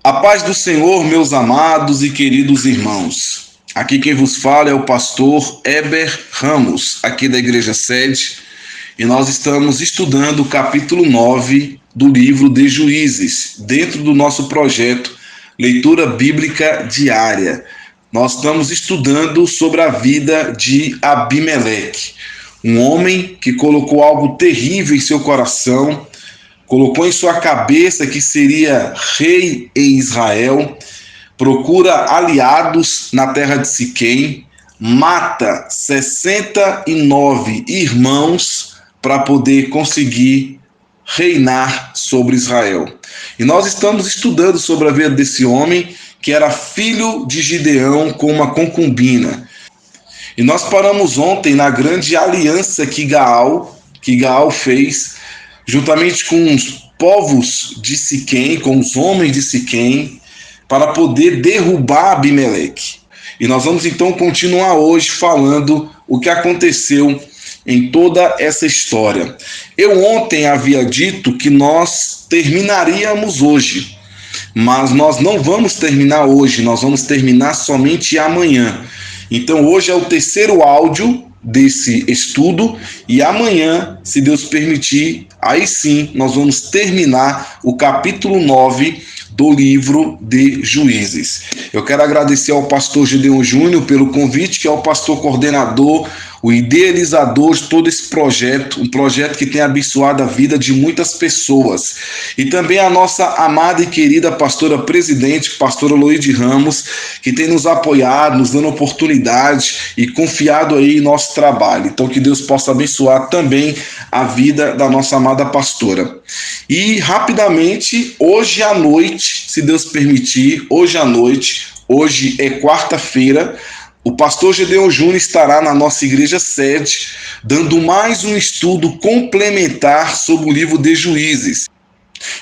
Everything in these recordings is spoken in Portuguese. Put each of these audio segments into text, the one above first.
A paz do Senhor, meus amados e queridos irmãos. Aqui quem vos fala é o pastor Heber Ramos, aqui da Igreja Sede, e nós estamos estudando o capítulo 9 do livro de Juízes, dentro do nosso projeto Leitura Bíblica Diária. Nós estamos estudando sobre a vida de Abimeleque, um homem que colocou algo terrível em seu coração, colocou em sua cabeça que seria rei em Israel, procura aliados na terra de Siquém, mata 69 irmãos para poder conseguir reinar sobre Israel. E nós estamos estudando sobre a vida desse homem, que era filho de Gideão com uma concubina. E nós paramos ontem na grande aliança que Gaal fez juntamente com os povos de Siquém, com os homens de Siquém, para poder derrubar Abimeleque. E nós vamos então continuar hoje falando o que aconteceu em toda essa história. Eu ontem havia dito que nós terminaríamos hoje, mas nós não vamos terminar hoje, nós vamos terminar somente amanhã. Então hoje é o terceiro áudio desse estudo e amanhã, se Deus permitir, aí sim nós vamos terminar o capítulo 9 do livro de Juízes. Eu quero agradecer ao pastor Gideão Júnior pelo convite, que é o pastor coordenador, o idealizador de todo esse projeto, um projeto que tem abençoado a vida de muitas pessoas. E também a nossa amada e querida pastora presidente, pastora Loide Ramos, que tem nos apoiado, nos dando oportunidade e confiado aí em nosso trabalho. Então que Deus possa abençoar também a vida da nossa amada pastora. E rapidamente, hoje à noite, se Deus permitir, hoje é quarta-feira, o pastor Gideão Júnior estará na nossa igreja sede, dando mais um estudo complementar sobre o livro de Juízes.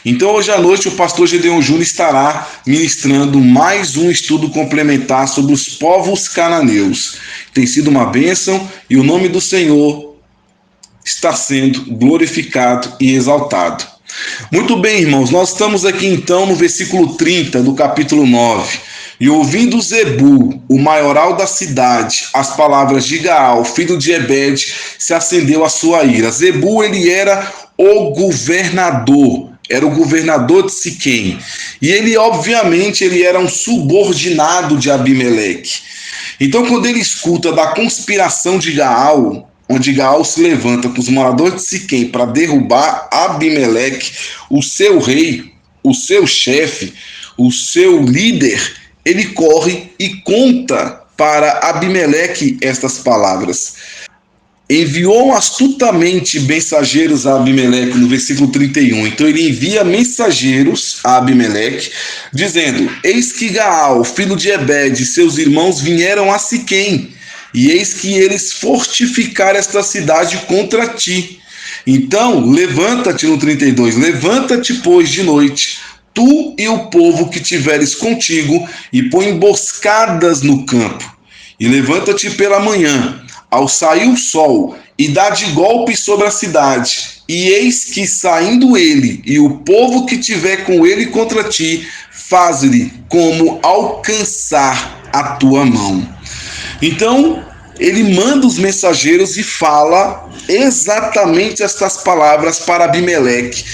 Então, hoje à noite, o pastor Gideão Júnior estará ministrando mais um estudo complementar sobre os povos cananeus. Tem sido uma bênção e o nome do Senhor está sendo glorificado e exaltado. Muito bem, irmãos, nós estamos aqui então no versículo 30 do capítulo 9. E ouvindo Zebu, o maioral da cidade, as palavras de Gaal, filho de Ebed, se acendeu a sua ira. Zebu, ele era o governador de Siquém. E ele, obviamente, ele era um subordinado de Abimeleque. Então, quando ele escuta da conspiração de Gaal, onde Gaal se levanta com os moradores de Siquém para derrubar Abimeleque, o seu rei, o seu chefe, o seu líder, ele corre e conta para Abimeleque estas palavras. Enviou astutamente mensageiros a Abimeleque, no versículo 31. Então ele envia mensageiros a Abimeleque, dizendo: eis que Gaal, filho de Ebed, e seus irmãos vieram a Siquém, e eis que eles fortificaram esta cidade contra ti. Então, levanta-te, no 32, levanta-te, pois, de noite, tu e o povo que tiveres contigo, e põe emboscadas no campo. E levanta-te pela manhã, ao sair o sol, e dá de golpe sobre a cidade. E eis que, saindo ele e o povo que tiver com ele contra ti, faz-lhe como alcançar a tua mão. Então, ele manda os mensageiros e fala exatamente estas palavras para Abimeleque: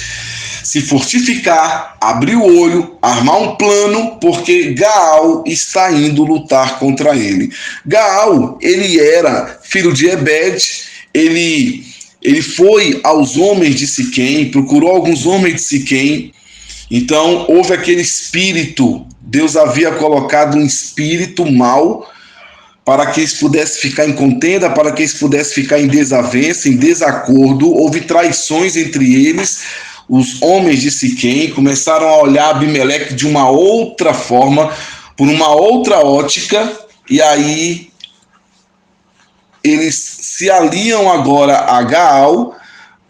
se fortificar, abrir o olho, armar um plano, porque Gaal está indo lutar contra ele. Gaal, ele era filho de Ebed, ele foi aos homens de Siquém, procurou alguns homens de Siquém. Então houve aquele espírito, Deus havia colocado um espírito mau para que eles pudessem ficar em contenda, para que eles pudessem ficar em desavença, em desacordo. Houve traições entre eles. Os homens de Siquém começaram a olhar Abimeleque de uma outra forma, por uma outra ótica, e aí eles se aliam agora a Gaal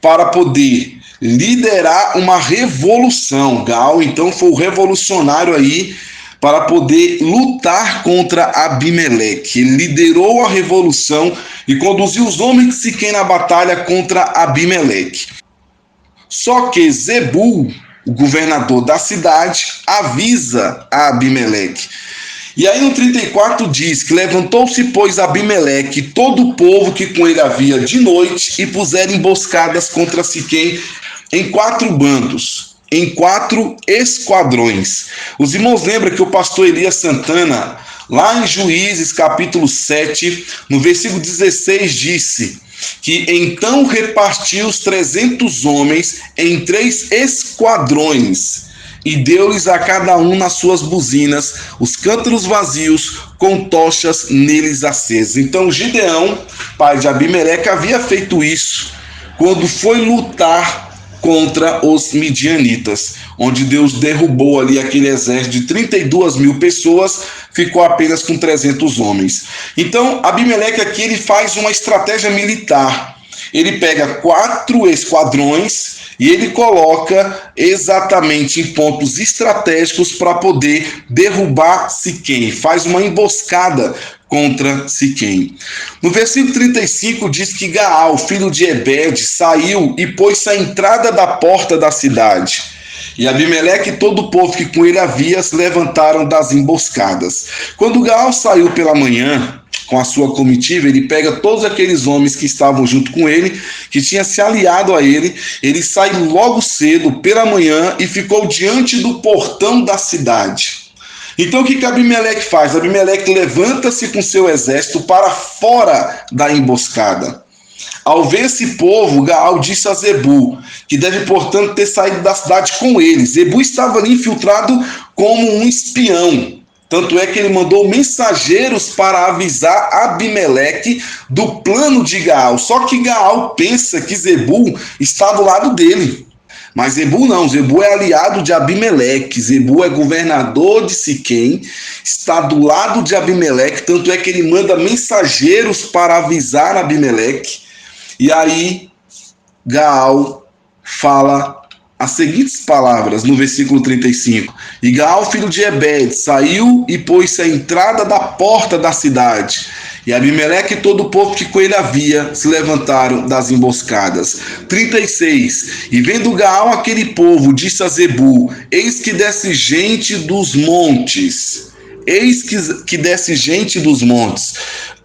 para poder liderar uma revolução. Gaal, então, foi o revolucionário aí para poder lutar contra Abimeleque. Ele liderou a revolução e conduziu os homens de Siquém na batalha contra Abimeleque. Só que Zebu, o governador da cidade, avisa a Abimeleque. E aí no 34 diz que levantou-se, pois, Abimeleque e todo o povo que com ele havia de noite, e puseram emboscadas contra Siquém em 4 bandos, em 4 esquadrões. Os irmãos lembram que o pastor Elias Santana, lá em Juízes capítulo 7, no versículo 16, disse que então repartiu os 300 homens em 3 esquadrões, e deu-lhes a cada um nas suas buzinas os cântaros vazios com tochas neles acesas. Então Gideão, pai de Abimeleque, havia feito isso quando foi lutar contra os midianitas, onde Deus derrubou ali aquele exército de 32 mil pessoas, ficou apenas com 300 homens. Então Abimeleque aqui ele faz uma estratégia militar. Ele pega 4 esquadrões e ele coloca exatamente em pontos estratégicos para poder derrubar Siquém. Faz uma emboscada contra Siquém. No versículo 35 diz que Gaal, filho de Ebed, saiu e pôs-se à entrada da porta da cidade. E Abimeleque e todo o povo que com ele havia se levantaram das emboscadas. Quando Gaal saiu pela manhã com a sua comitiva, ele pega todos aqueles homens que estavam junto com ele, que tinham se aliado a ele, ele sai logo cedo, pela manhã, e ficou diante do portão da cidade. Então o que Abimeleque faz? Abimeleque levanta-se com seu exército para fora da emboscada. Ao ver esse povo, Gaal disse a Zebu, que deve, portanto, ter saído da cidade com ele. Zebu estava ali infiltrado como um espião. Tanto é que ele mandou mensageiros para avisar Abimeleque do plano de Gaal. Só que Gaal pensa que Zebu está do lado dele. Mas Zebu não, Zebu é aliado de Abimeleque, Zebu é governador de Siquém, está do lado de Abimeleque, tanto é que ele manda mensageiros para avisar Abimeleque. E aí Gaal fala as seguintes palavras no versículo 35. E Gaal, filho de Ebed, saiu e pôs-se à entrada da porta da cidade. E Abimeleque e todo o povo que com ele havia se levantaram das emboscadas. 36. E vendo Gaal aquele povo, disse a Zebu: eis que desce gente dos montes. Eis que desce gente dos montes.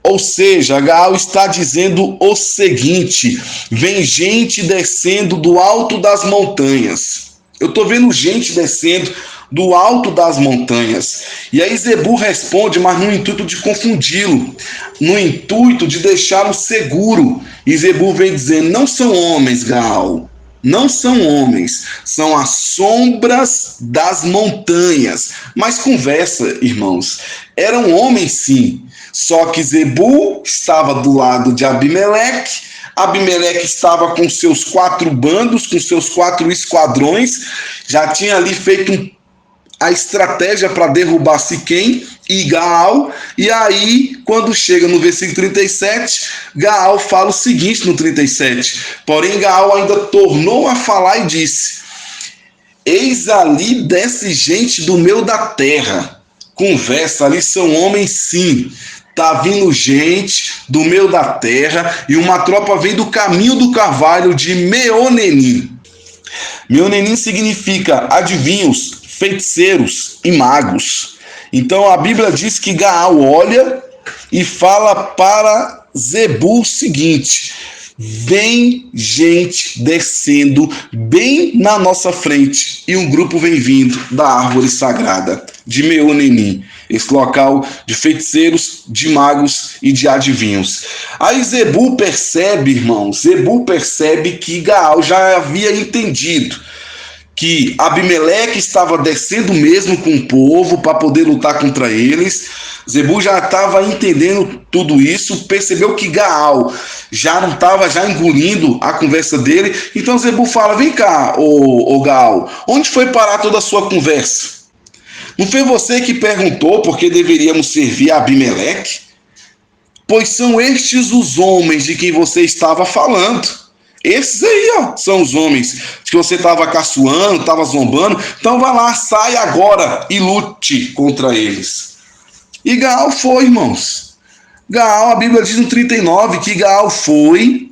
Ou seja, Gaal está dizendo o seguinte: vem gente descendo do alto das montanhas. Eu estou vendo gente descendo do alto das montanhas. E aí Zebu responde, mas no intuito de confundi-lo, no intuito de deixá-lo seguro. E Zebu vem dizendo: não são homens, Gaal. Não são homens, são as sombras das montanhas. Mas conversa, irmãos, eram homens sim. Só que Zebu estava do lado de Abimeleque, Abimeleque estava com seus 4 bandos, com seus 4 esquadrões, já tinha ali feito a estratégia para derrubar Siquém e Gaal, e aí, quando chega no versículo 37, Gaal fala o seguinte no 37, porém Gaal ainda tornou a falar e disse: eis ali desce gente do meio da terra. Conversa, ali são homens sim. Tá vindo gente do meio da terra e uma tropa vem do caminho do carvalho de Meonenim. Meonenim significa adivinhos, feiticeiros e magos. Então a Bíblia diz que Gaal olha e fala para Zebu o seguinte: vem gente descendo bem na nossa frente e um grupo vem vindo da árvore sagrada de Meonenim, esse local de feiticeiros, de magos e de adivinhos. Aí Zebu percebe, irmãos, Zebu percebe que Gaal já havia entendido que Abimeleque estava descendo mesmo com o povo para poder lutar contra eles. Zebu já estava entendendo tudo isso, percebeu que Gaal já não estava engolindo a conversa dele. Então Zebu fala: vem cá, ô Gaal, onde foi parar toda a sua conversa? Não foi você que perguntou por que deveríamos servir a Abimeleque? Pois são estes os homens de quem você estava falando. Esses aí, ó, são os homens que você estava caçoando, estava zombando. Então vai lá, sai agora e lute contra eles. E Gaal foi, irmãos. Gaal, a Bíblia diz no 39 que Gaal foi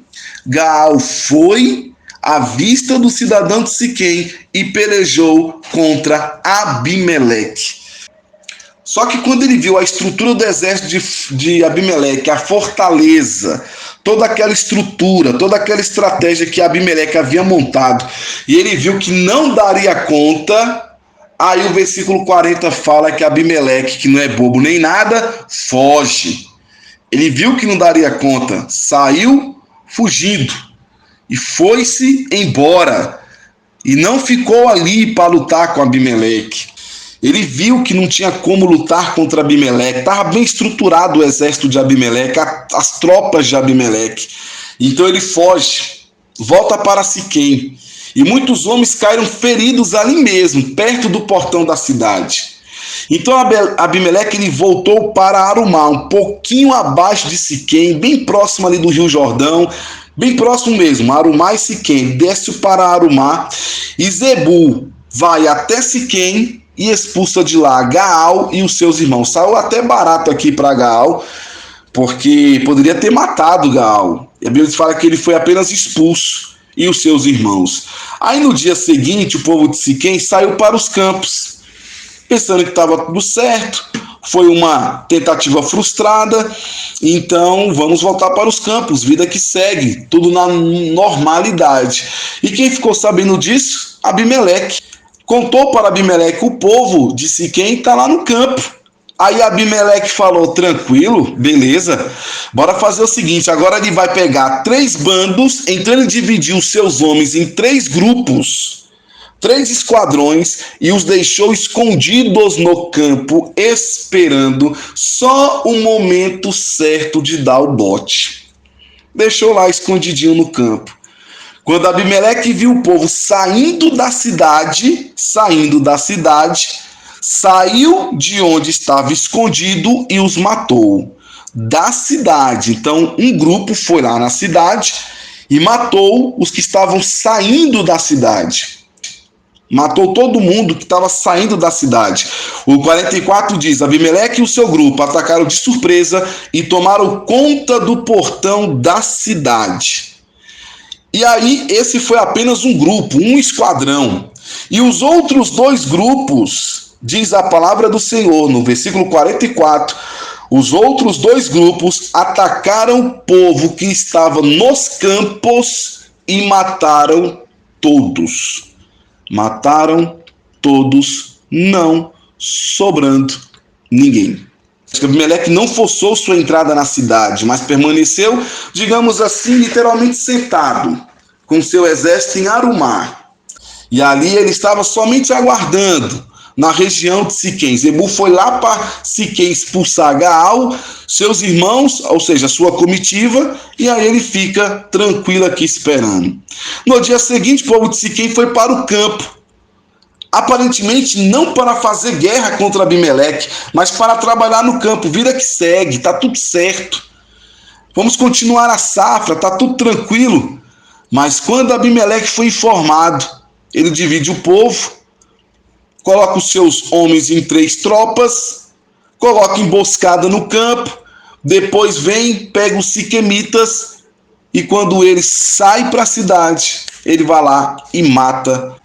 à vista do cidadão de Siquém e pelejou contra Abimeleque. Só que quando ele viu a estrutura do exército de Abimeleque, a fortaleza, toda aquela estrutura, toda aquela estratégia que Abimeleque havia montado, e ele viu que não daria conta, aí o versículo 40 fala que Abimeleque, que não é bobo nem nada, foge. Ele viu que não daria conta, saiu fugindo e foi-se embora. E não ficou ali para lutar com Abimeleque. Ele viu que não tinha como lutar contra Abimeleque. Estava bem estruturado o exército de Abimeleque, as tropas de Abimeleque. Então ele foge, volta para Siquém. E muitos homens caíram feridos ali mesmo, perto do portão da cidade. Então Abimeleque ele voltou para Arumá, um pouquinho abaixo de Siquém, bem próximo ali do Rio Jordão, bem próximo mesmo, Arumá e Siquém. Desce para Arumá e Zebul vai até Siquém e expulsa de lá Gaal e os seus irmãos. Saiu até barato aqui para Gaal, porque poderia ter matado Gaal. E a Bíblia fala que ele foi apenas expulso e os seus irmãos. Aí no dia seguinte, o povo de Siquém saiu para os campos, pensando que estava tudo certo. Foi uma tentativa frustrada, então vamos voltar para os campos, vida que segue, tudo na normalidade. E quem ficou sabendo disso? Abimeleque. Contou para Abimeleque: o povo de Siquém está lá no campo. Aí Abimeleque falou: tranquilo, beleza, bora fazer o seguinte, agora ele vai pegar 3 bandos, então ele dividiu os seus homens em 3 grupos, 3 esquadrões, e os deixou escondidos no campo, esperando só o momento certo de dar o bote. Deixou lá escondidinho no campo. Quando Abimeleque viu o povo saindo da cidade, saiu de onde estava escondido e os matou. Da cidade. Então, um grupo foi lá na cidade e matou os que estavam saindo da cidade. Matou todo mundo que estava saindo da cidade. O 44 diz: Abimeleque e o seu grupo atacaram de surpresa e tomaram conta do portão da cidade. E aí, esse foi apenas um grupo, um esquadrão. E os outros 2 grupos, diz a palavra do Senhor, no versículo 44, os outros 2 grupos atacaram o povo que estava nos campos e mataram todos. Mataram todos, não sobrando ninguém. Abimeleque não forçou sua entrada na cidade, mas permaneceu, digamos assim, literalmente sentado, com seu exército em Arumá. E ali ele estava somente aguardando, na região de Siquém. Zebul foi lá para Siquém expulsar Gaal, seus irmãos, ou seja, sua comitiva, e aí ele fica tranquilo aqui esperando. No dia seguinte, o povo de Siquém foi para o campo, aparentemente não para fazer guerra contra Abimeleque, mas para trabalhar no campo. Vida que segue, está tudo certo. Vamos continuar a safra, está tudo tranquilo. Mas quando Abimeleque foi informado, ele divide o povo, coloca os seus homens em 3 tropas, coloca emboscada no campo, depois vem, pega os siquemitas, e quando ele sai para a cidade, ele vai lá e mata.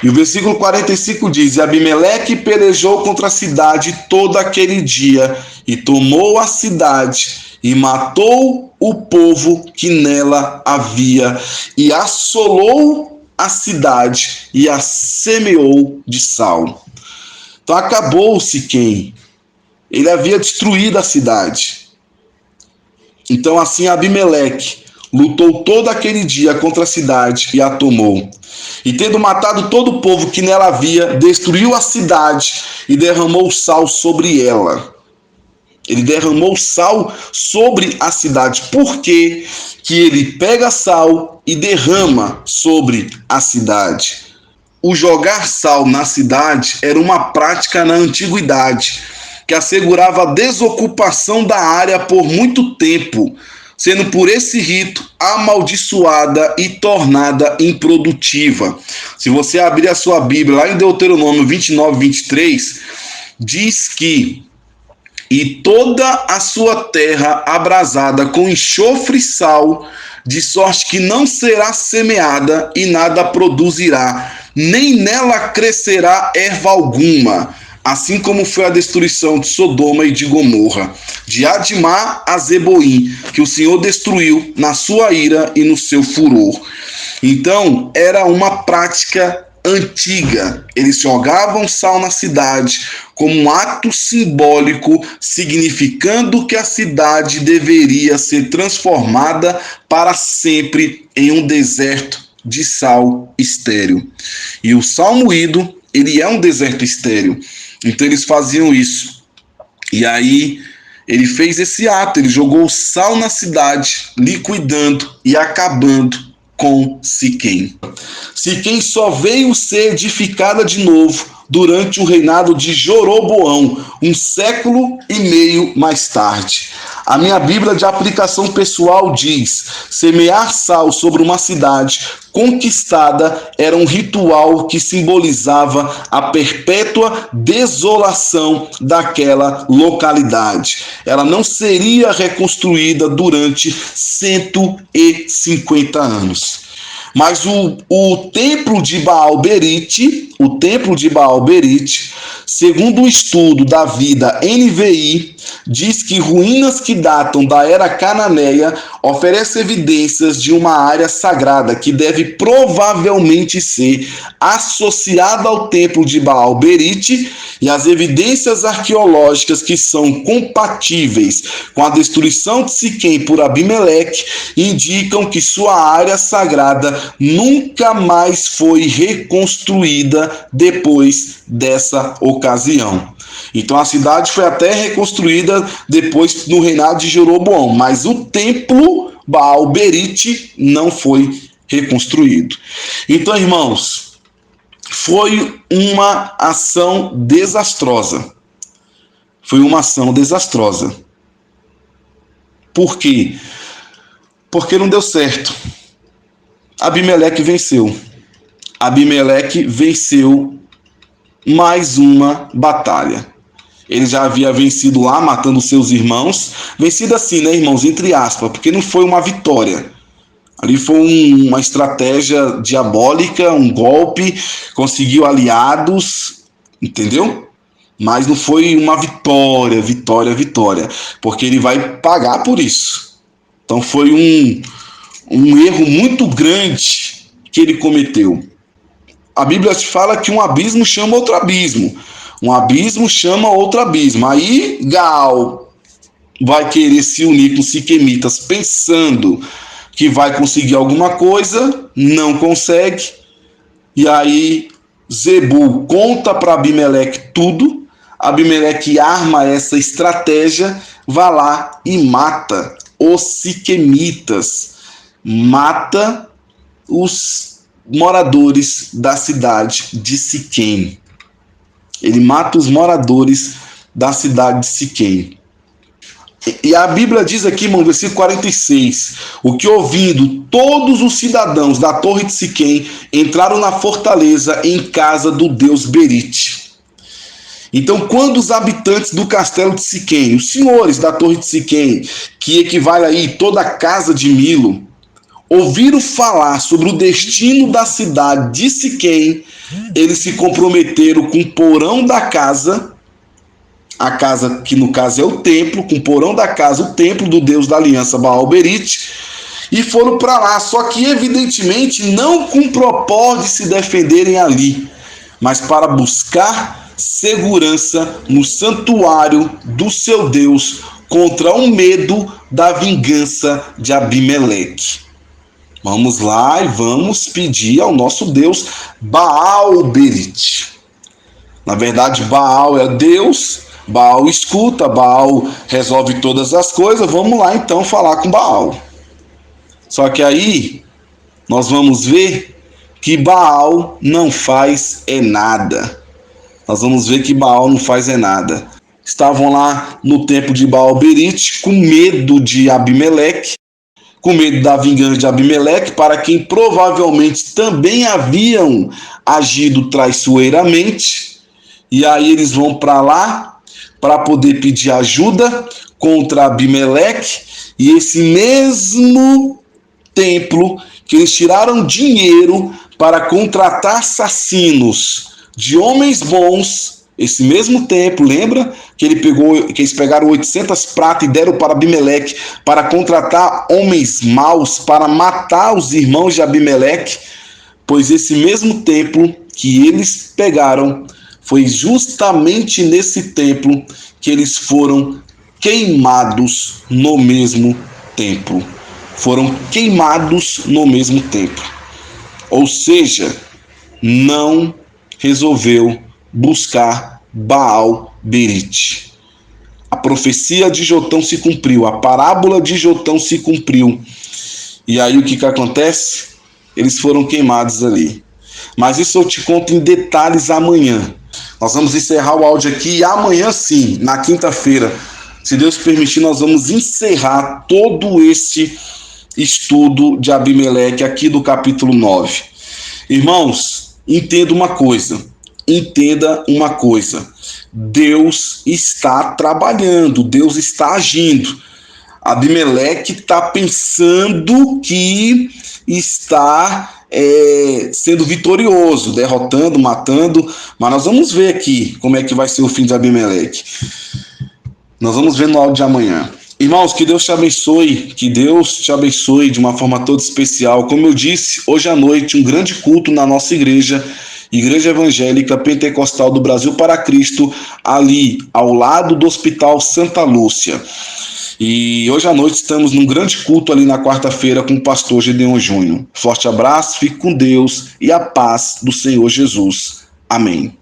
E o versículo 45 diz: e Abimeleque pelejou contra a cidade todo aquele dia, e tomou a cidade, e matou o povo que nela havia, e assolou a cidade, e a semeou de sal. Então acabou Siquém. Ele havia destruído a cidade. Então assim Abimeleque lutou todo aquele dia contra a cidade e a tomou. E tendo matado todo o povo que nela havia, destruiu a cidade e derramou sal sobre ela. Ele derramou sal sobre a cidade. Por quê? Que ele pega sal e derrama sobre a cidade. O jogar sal na cidade era uma prática na antiguidade, que assegurava a desocupação da área por muito tempo, sendo por esse rito amaldiçoada e tornada improdutiva. Se você abrir a sua Bíblia, lá em Deuteronômio 29, 23, diz que: e toda a sua terra abrasada com enxofre e sal de sorte que não será semeada e nada produzirá, nem nela crescerá erva alguma, assim como foi a destruição de Sodoma e de Gomorra, de Admá a Zeboim, que o Senhor destruiu na sua ira e no seu furor. Então, era uma prática antiga. Eles jogavam sal na cidade como um ato simbólico, significando que a cidade deveria ser transformada para sempre em um deserto de sal estéril. E o sal moído, ele é um deserto estéril. Então eles faziam isso. E aí ele fez esse ato, ele jogou sal na cidade, liquidando e acabando com Siquém. Siquém só veio ser edificada de novo durante o reinado de Jeroboão, 1,5 século mais tarde. A minha Bíblia de aplicação pessoal diz: semear sal sobre uma cidade conquistada era um ritual que simbolizava a perpétua desolação daquela localidade. Ela não seria reconstruída durante 150 anos. Mas o templo de Baal-Berite, segundo o estudo da vida NVI, diz que ruínas que datam da era cananeia oferecem evidências de uma área sagrada que deve provavelmente ser associada ao templo de Baal-Berite, e as evidências arqueológicas que são compatíveis com a destruição de Siquém por Abimeleque indicam que sua área sagrada nunca mais foi reconstruída depois dessa ocasião. Então a cidade foi até reconstruída depois no reinado de Jeroboão, mas o templo Baal-Berite não foi reconstruído. Então, irmãos, foi uma ação desastrosa. Foi uma ação desastrosa. Por quê? Porque não deu certo. Abimeleque venceu. Abimeleque venceu mais uma batalha. Ele já havia vencido lá, matando seus irmãos. Vencido assim, né, irmãos? Entre aspas, porque não foi uma vitória. Ali foi uma estratégia diabólica, um golpe, conseguiu aliados, entendeu? Mas não foi uma vitória, porque ele vai pagar por isso. Então foi um erro muito grande que ele cometeu. A Bíblia fala que um abismo chama outro abismo. Um abismo chama outro abismo. Aí Gaal vai querer se unir com os siquemitas pensando que vai conseguir alguma coisa, não consegue. E aí Zebul conta para Abimeleque tudo. Abimeleque arma essa estratégia, vai lá e mata os siquemitas. Mata os moradores da cidade de Siquém. Ele mata os moradores da cidade de Siquém. E a Bíblia diz aqui, irmão, versículo 46, o que ouvindo todos os cidadãos da torre de Siquém entraram na fortaleza em casa do deus Berite. Então, quando os habitantes do castelo de Siquém, os senhores da torre de Siquém, que equivale aí toda a casa de Milo, ouviram falar sobre o destino da cidade de Siquém, eles se comprometeram com o porão da casa, a casa que no caso é o templo, com o porão da casa, o templo do Deus da aliança Baal-Berite, e foram para lá, só que evidentemente não com o propósito de se defenderem ali, mas para buscar segurança no santuário do seu Deus contra o medo da vingança de Abimeleque. Vamos lá e vamos pedir ao nosso Deus Baal-Berite. Na verdade, Baal é Deus, Baal escuta, Baal resolve todas as coisas. Vamos lá então falar com Baal. Só que aí nós vamos ver que Baal não faz nada. Nós vamos ver que Baal não faz nada. Estavam lá no templo de Baal-Berite com medo de Abimeleque, com medo da vingança de Abimeleque, para quem provavelmente também haviam agido traiçoeiramente. E aí eles vão para lá para poder pedir ajuda contra Abimeleque. E esse mesmo templo que eles tiraram dinheiro para contratar assassinos de homens bons, esse mesmo templo, lembra que eles pegaram 800 pratas e deram para Abimeleque para contratar homens maus para matar os irmãos de Abimeleque? Pois esse mesmo templo que eles pegaram, foi justamente nesse templo que eles foram queimados no mesmo templo. Foram queimados no mesmo templo. Ou seja, não resolveu buscar Baal-Berite. A profecia de Jotão se cumpriu, a parábola de Jotão se cumpriu. E aí o que acontece? Eles foram queimados ali. Mas isso eu te conto em detalhes amanhã. Nós vamos encerrar o áudio aqui e amanhã sim, na quinta-feira, se Deus permitir, nós vamos encerrar todo esse estudo de Abimeleque aqui do capítulo 9. Irmãos, entenda uma coisa. Deus está trabalhando, Deus está agindo. Abimeleque está pensando que está sendo vitorioso, derrotando, matando, mas nós vamos ver aqui como é que vai ser o fim de Abimeleque. Nós vamos ver no áudio de amanhã. Irmãos, que Deus te abençoe de uma forma toda especial. Como eu disse, hoje à noite, um grande culto na nossa igreja, Igreja Evangélica Pentecostal do Brasil para Cristo, ali ao lado do Hospital Santa Lúcia. E hoje à noite estamos num grande culto ali na quarta-feira com o pastor Gedeon Júnior. Forte abraço, fique com Deus e a paz do Senhor Jesus. Amém.